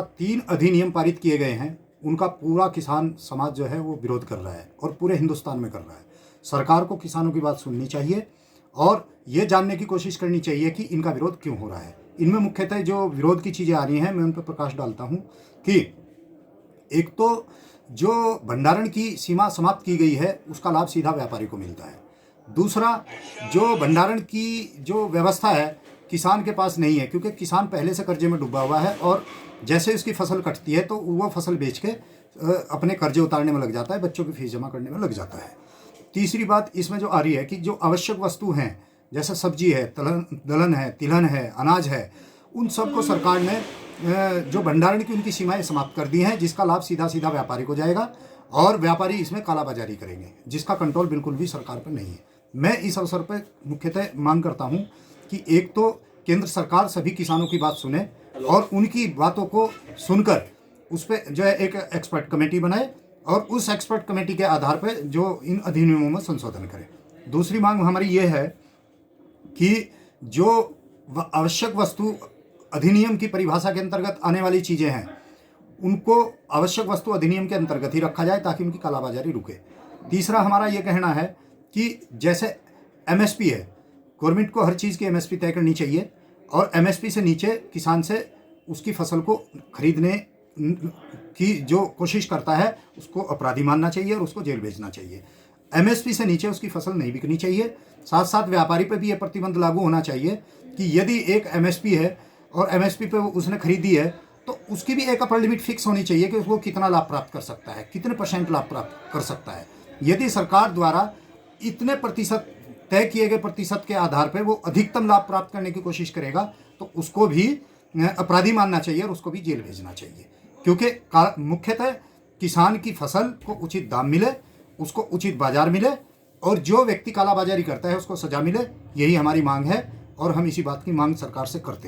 3 अधिनियम पारित किए गए हैं, उनका पूरा किसान समाज जो है वो विरोध कर रहा है और पूरे हिंदुस्तान में कर रहा है। सरकार को किसानों की बात सुननी चाहिए और ये जानने की कोशिश करनी चाहिए कि इनका विरोध क्यों हो रहा है। इनमें मुख्यतः जो विरोध की चीज़ें आ रही हैं, मैं उन पर प्रकाश डालता हूँ कि एक तो जो भंडारण की सीमा समाप्त की गई है उसका लाभ सीधा व्यापारी को मिलता है। दूसरा, जो भंडारण की जो व्यवस्था है किसान के पास नहीं है, क्योंकि किसान पहले से कर्जे में डूबा हुआ है और जैसे उसकी फसल कटती है तो वो फसल बेच के अपने कर्जे उतारने में लग जाता है, बच्चों की फीस जमा करने में लग जाता है। तीसरी बात इसमें जो आ रही है कि जो आवश्यक वस्तु हैं, जैसे सब्जी है, दलहन है, तिलहन है, अनाज है, उन सब को सरकार ने जो भंडारण की उनकी सीमाएं समाप्त कर दी हैं, जिसका लाभ सीधा सीधा व्यापारी को जाएगा और व्यापारी इसमें कालाबाजारी करेंगे, जिसका कंट्रोल बिल्कुल भी सरकार पर नहीं है। मैं इस अवसर पर मुख्यतः मांग करता हूं कि एक तो केंद्र सरकार सभी किसानों की बात सुने और उनकी बातों को सुनकर उस पर जो है एक एक्सपर्ट कमेटी बनाए और उस एक्सपर्ट कमेटी के आधार पर जो इन अधिनियमों में संशोधन करे। दूसरी मांग हमारी ये है कि जो आवश्यक वस्तु अधिनियम की परिभाषा के अंतर्गत आने वाली चीज़ें हैं, उनको आवश्यक वस्तु अधिनियम के अंतर्गत ही रखा जाए ताकि उनकी कालाबाजारी रुके। तीसरा हमारा ये कहना है कि जैसे एमएसपी है, गवर्नमेंट को हर चीज़ की एमएसपी तय करनी चाहिए और एमएसपी से नीचे किसान से उसकी फसल को खरीदने की जो कोशिश करता है उसको अपराधी मानना चाहिए और उसको जेल भेजना चाहिए। एमएसपी से नीचे उसकी फसल नहीं बिकनी चाहिए। साथ साथ व्यापारी पर भी यह प्रतिबंध लागू होना चाहिए कि यदि एक एमएसपी है और एमएसपी पे उसने खरीदी है तो उसकी भी एक अपर लिमिट फिक्स होनी चाहिए कि उसको कितना लाभ प्राप्त कर सकता है, कितने % लाभ प्राप्त कर सकता है। यदि सरकार द्वारा इतने प्रतिशत तय किए गए प्रतिशत के आधार पर वो अधिकतम लाभ प्राप्त करने की कोशिश करेगा तो उसको भी अपराधी मानना चाहिए और उसको भी जेल भेजना चाहिए, क्योंकि मुख्यतः किसान की फसल को उचित दाम मिले, उसको उचित बाजार मिले और जो व्यक्ति कालाबाजारी करता है उसको सजा मिले। यही हमारी मांग है और हम इसी बात की मांग सरकार से करते हैं।